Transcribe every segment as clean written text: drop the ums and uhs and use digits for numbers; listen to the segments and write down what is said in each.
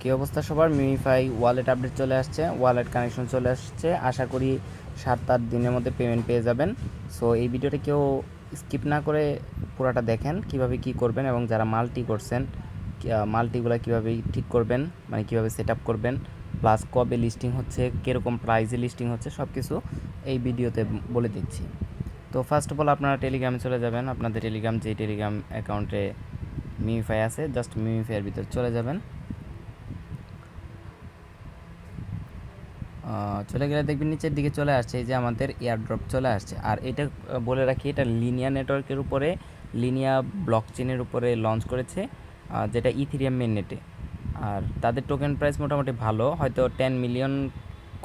কী অবস্থা সবার? MemeFi wallet update চলে আসছে, ওয়ালেট কানেকশন চলে আসছে। আশা করি 7-8 দিনের মধ্যে পেমেন্ট পেয়ে যাবেন। সো এই ভিডিওটা কেউ স্কিপ না করে পুরাটা দেখেন কীভাবে কী করবেন, এবং যারা মাল্টি করছেন মাল্টিগুলো কীভাবে ঠিক করবেন, মানে কীভাবে সেট আপ করবেন, প্লাস কবে লিস্টিং হচ্ছে, কীরকম প্রাইসে লিস্টিং হচ্ছে, সব কিছু এই ভিডিওতে বলে দিচ্ছি। তো ফার্স্ট অফ অল আপনারা টেলিগ্রামে চলে যাবেন। আপনাদের যে টেলিগ্রাম অ্যাকাউন্টে মিমিফাই আছে, জাস্ট মিমিফাইয়ের ভিতরে চলে যাবেন। চলে গেলে দেখবেন নিচের দিকে চলে আসছে এই যে আমাদের এয়ারড্রপ চলে আসছে। আর এটা বলে রাখি, এটা লিনিয়া নেটওয়ার্কের উপরে, লিনিয়া ব্লকচেনের উপরে লঞ্চ করেছে, যেটা ইথেরিয়াম মেইননেটে। আর তাদের টোকেন প্রাইস মোটামুটি ভালো, হয়তো 10 মিলিয়ন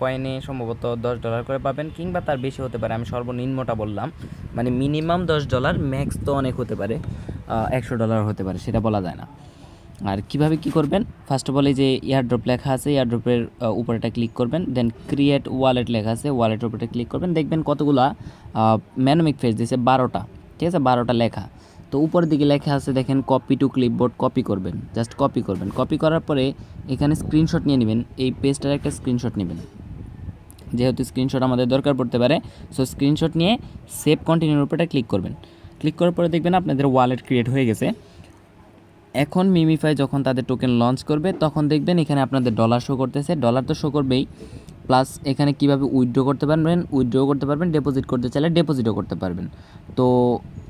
কয়েনে সম্ভবত $10 করে পাবেন, কিংবা তার বেশি হতে পারে। আমি সর্বনিম্নটা বললাম, মানে মিনিমাম $10, ম্যাক্স তো অনেক হতে পারে, $100 হতে পারে, সেটা বলা যায় না। আর কিভাবে কি করবেন, ফার্স্ট অফ অল এই যে এয়ারড্রপ লেখা আছে, এয়ারড্রপের উপরেটা ক্লিক করবেন, দেন ক্রিয়েট ওয়ালেট লেখা আছে, ওয়ালেটের উপরে ক্লিক করবেন। দেখবেন কতগুলা ম্যানোমিক ফেস দিয়েছে, 12টা, ঠিক আছে, 12টা লেখা। তো উপরের দিকে লেখা আছে দেখেন কপি টু ক্লিপবোর্ড, কপি করবেন, জাস্ট কপি করবেন। কপি করার পরে এখানে স্ক্রিনশট নিয়ে নেবেন, এই পেজটার একটা স্ক্রিনশট নেবেন, যেহেতু স্ক্রিনশট আমাদের দরকার পড়তে পারে। সো স্ক্রিনশট নিয়ে সেভ কন্টিনিউর উপরে ক্লিক করবেন। ক্লিক করার পরে দেখবেন আপনাদের ওয়ালেট ক্রিয়েট হয়ে গেছে। এখন মিমিফাই যখন তাদের টোকেন লঞ্চ করবে তখন দেখবেন এখানে আপনাদের ডলার শো করতেছে। ডলার তো শো করবেই, প্লাস এখানে কীভাবে উইথড্র করতে পারবেন, ডিপোজিট করতে চাইলে ডিপোজিটও করতে পারবেন। তো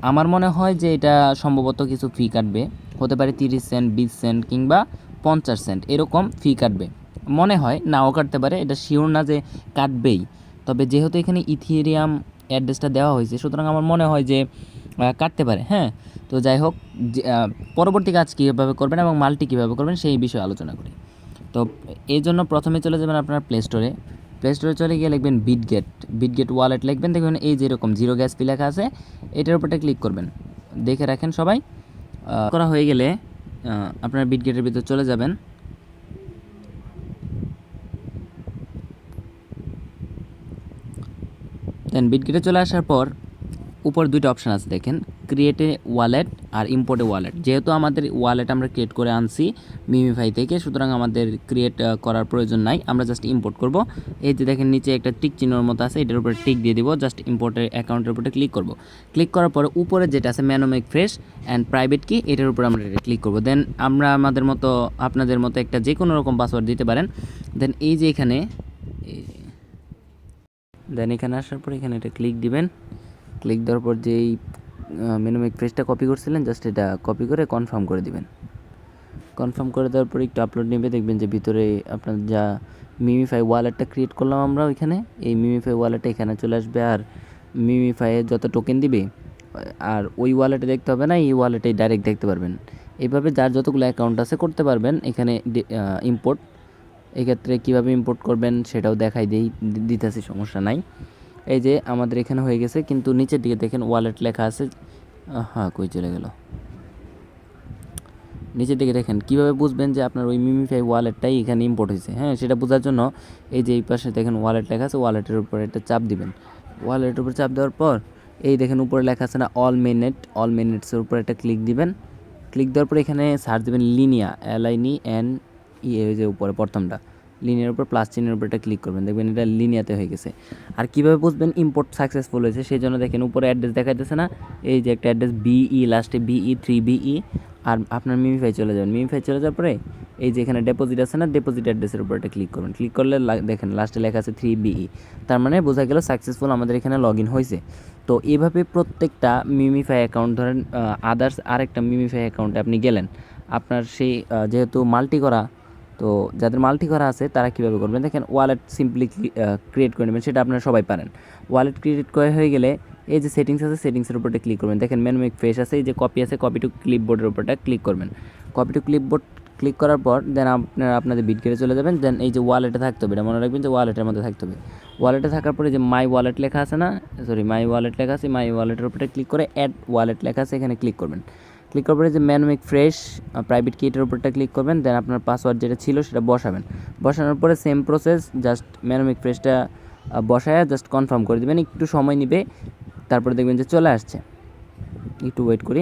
আমার মনে হয় যে এটা সম্ভবত কিছু ফি কাটবে, হতে পারে 30 সেন্ট, 20 সেন্ট কিংবা 50 সেন্ট, এরকম ফি কাটবে মনে হয়, নাও কাটতে পারে, এটা শিওর না যে কাটবেই। তবে যেহেতু এখানে ইথেরিয়াম অ্যাড্রেসটা দেওয়া হয়েছে, সুতরাং আমার মনে হয় যে কাটতে পারে। হ্যাঁ, তো যাই হোক, পরবর্তী কাজ কীভাবে করবেন এবং মাল্টি কীভাবে করবেন সেই বিষয়ে আলোচনা করি। তো এই জন্য প্রথমে চলে যাবেন আপনার প্লে স্টোরে। প্লে স্টোরে চলে গিয়ে লিখবেন বিটগেট ওয়ালেট লিখবেন। দেখবেন এই যেরকম জিরো গ্যাস ফি লেখা আছে, এটার উপরটা ক্লিক করবেন। দেখে রাখেন সবাই। করা হয়ে গেলে আপনার বিটগেটের ভিতর চলে যাবেন। দেন বিটগেটে চলে আসার পর উপর দুইটা অপশান আছে দেখেন, ক্রিয়েট এ ওয়ালেট আর ইম্পোর্ট এ ওয়ালেট। যেহেতু আমাদের ওয়ালেট আমরা ক্রিয়েট করে আনছি মিমিফাই থেকে, সুতরাং আমাদের ক্রিয়েট করার প্রয়োজন নাই, আমরা জাস্ট ইম্পোর্ট করব। এই যে দেখেন নিচে একটা টিক চিহ্নের মতো আছে, এটার উপরে টিক দিয়ে দিব, জাস্ট ইম্পোর্টের অ্যাকাউন্টের উপরে ক্লিক করব। ক্লিক করার পরে উপরে যেটা আছে ম্যানোমিক ফ্রেশ অ্যান্ড প্রাইভেট কি, এটার উপরে আমরা ক্লিক করব। দেন আমরা আমাদের মতো, আপনাদের মতো একটা যে কোনো রকম পাসওয়ার্ড দিতে পারেন। দেন এই যে এখানে, দেন এখানে আসার পর এখানে এটা ক্লিক দিবেন। ক্লিক দেওয়ার পর যেই মেনুমিক ফ্রেশটা কপি করছিলেন, জাস্ট এটা কপি করে কনফার্ম করে দিবেন। কনফার্ম করে দেওয়ার পর একটু আপলোড নেবে, দেখবেন যে ভিতরে আপনার যা মিমিফাই ওয়ালেটটা ক্রিয়েট করলাম আমরা ওইখানে, এই মিমিফাই ওয়ালেটটা এখানে চলে আসবে। আর মিমিফাইয়ের যত টোকেন দিবে, আর ওই ওয়ালেটে দেখতে হবে না, এই ওয়ালেটেই ডাইরেক্ট দেখতে পারবেন। এইভাবে যার যতগুলো অ্যাকাউন্ট আছে করতে পারবেন। এখানে ইম্পোর্ট, এক্ষেত্রে কীভাবে ইম্পোর্ট করবেন সেটাও দেখাই দিতেছি, সমস্যা নাই। এই যে আমাদের এখানে হয়ে গেছে, কিন্তু নিচের দিকে দেখেন ওয়ালেট লেখা আছে। হ্যাঁ, কই চলে গেল? নিচের দিকে দেখেন, কীভাবে বুঝবেন যে আপনার ওই মিমিফাই ওয়ালেটটাই এখানে ইম্পোর্ট হয়েছে। হ্যাঁ, সেটা বোঝার জন্য এই যে এই পাশে দেখেন ওয়ালেট লেখা আছে, ওয়ালেটের উপরে একটা চাপ দিবেন। ওয়ালেটের উপরে চাপ দেওয়ার পর এই দেখেন উপরে লেখা আছে না অল মেইননেটসের উপরে একটা ক্লিক দিবেন। ক্লিক দেওয়ার পর এখানে সার্চ দেবেন লিনিয়া, LINE, এই যে উপরে প্রথমটা লিনিয়ার উপর প্লাস চিহ্নের উপর এটা ক্লিক করবেন, দেখবেন এটা লিনিয়াতে হয়ে গেছে। আর কীভাবে বুঝবেন ইম্পোর্ট সাকসেসফুল হয়েছে, সেই জন্য দেখেন উপরে অ্যাড্রেস দেখাইতেছে না, এই যে একটা অ্যাড্রেস BE, লাস্টে BE 3BE। আর আপনার মিমিফাই চলে যাবেন। মিমিফাই চলে যাওয়ার পরে এই যে এখানে ডিপোজিট আছে না, ডিপোজিট অ্যাড্রেসের উপর এটা ক্লিক করবেন। ক্লিক করলে দেখেন লাস্টে লেখা আছে 3BE, তার মানে বোঝা গেল সাকসেসফুল আমাদের এখানে লগ ইন হয়েছে। তো এইভাবে প্রত্যেকটা মিমিফাই অ্যাকাউন্ট, ধরেন আদার্স আরেকটা মিমিফাই অ্যাকাউন্টে আপনি গেলেন, আপনার সেই যেহেতু মাল্টি করা, তো যাদের মাল্টি করা আছে তারা কীভাবে করবেন দেখেন, ওয়ালেট সিম্পলি ক্রিয়েট করে নেবেন, সেটা আপনারা সবাই পারেন। ওয়ালেট ক্রিয়েট করে হয়ে গেলে এই যে সেটিংস আছে, সেটিংসের উপরটা ক্লিক করবেন। দেখেন মেনুমিক ফ্রেশ আছে, এই যে কপি আছে, কপি টু ক্লিপবোর্ডের উপরটা ক্লিক করবেন। কপি টু ক্লিপবোর্ড ক্লিক করার পর দেন আপনারা আপনাদের বিটগেটে চলে যাবেন। দেন এই যে ওয়ালেটে থাকতে হবে, এটা মনে রাখবেন যে ওয়ালেটের মধ্যে থাকতে হবে। ওয়ালেটে থাকার পরে যে মাই ওয়ালেট লেখা আছে না, মাই ওয়ালেটের উপরে ক্লিক করে অ্যাড ওয়ালেট লেখা আছে, এখানে ক্লিক করবেন। ক্লিক করার পরে যে ম্যানোমিক ফ্রেশ প্রাইভেট কি, এটার উপরটা ক্লিক করবেন। দেন আপনার পাসওয়ার্ড যেটা ছিল সেটা বসাবেন। বসানোর পরে সেম প্রসেস, জাস্ট ম্যানোমিক ফ্রেশটা বসায় জাস্ট কনফার্ম করে দেবেন। একটু সময় নেবে, তারপরে দেখবেন যে চলে আসছে। একটু ওয়েট করি।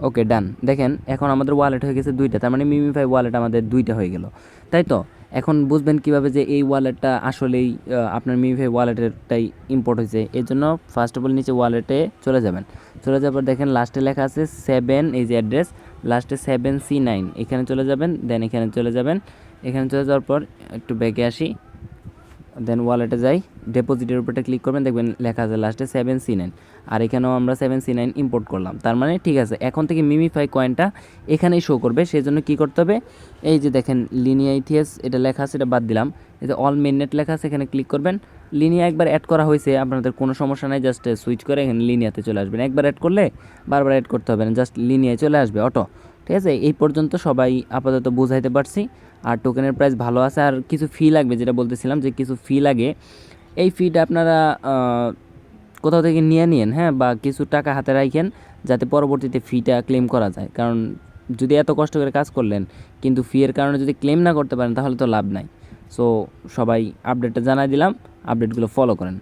ওকে ডান। দেখেন এখন আমাদের ওয়ালেট হয়ে গেছে 2টা, তার মানে মিমিফাই ওয়ালেট আমাদের 2টা হয়ে গেল, তাই তো? এখন বুঝবেন কিভাবে যে এই ওয়ালেটটা আসলেই আপনার মিমিফাই ওয়ালেটেরটাই ইম্পোর্ট হয়েছে। এর জন্য ফার্স্ট অফ অল নিচে ওয়ালেটে চলে যাবেন। চলে যাওয়ার পর দেখেন লাস্টে লেখা আছে 7, এই যে অ্যাড্রেস, লাস্টে 7C9 এখানে চলে যাবেন। দেন এখানে চলে যাবেন। এখানে চলে যাওয়ার পর একটু ব্যাকে আসি, দেন ওয়ালেটে যাই, ডিপোজিটের উপরটা ক্লিক করবেন, দেখবেন লেখা আছে লাস্টে 7C9, আর এখানেও আমরা 7C9 ইম্পোর্ট করলাম। তার মানে ঠিক আছে, এখন থেকে মিমিফাই কয়েনটা এখানেই শো করবে। সেই জন্য কী করতে হবে, এই যে দেখেন লিনিয়া ইথিয়াস এটা লেখা আছে, এটা বাদ দিলাম। এই যে অল মেননেট লেখা আছে, এখানে ক্লিক করবেন। লিনিয়া একবার অ্যাড করা হয়েছে, আপনাদের কোনো সমস্যা নাই, জাস্ট সুইচ করে এখানে লিনিয়াতে চলে আসবেন। একবার অ্যাড করলে বারবার অ্যাড করতে হবে না, জাস্ট লিনিয়ায় চলে আসবে অটো। ঠিক আছে, এই পর্যন্ত সবাই আপাতত বুঝাইতে পারছি। আর টোকেনের প্রাইস ভালো আছে, আর কিছু ফি লাগবে, যেটা বলতেছিলাম যে কিছু ফি লাগে। এই ফিটা আপনারা কোথাও থেকে নিয়ে নিন, হ্যাঁ, বা কিছু টাকা হাতে রাখেন যাতে পরবর্তীতে ফিটা ক্লেম করা যায়। কারণ যদি এত কষ্ট করে কাজ করলেন কিন্তু ফি এর কারণে যদি ক্লেম না করতে পারেন তাহলে তো লাভ নাই। সো সবাই আপডেটটা জানাই দিলাম, আপডেটগুলো ফলো করেন।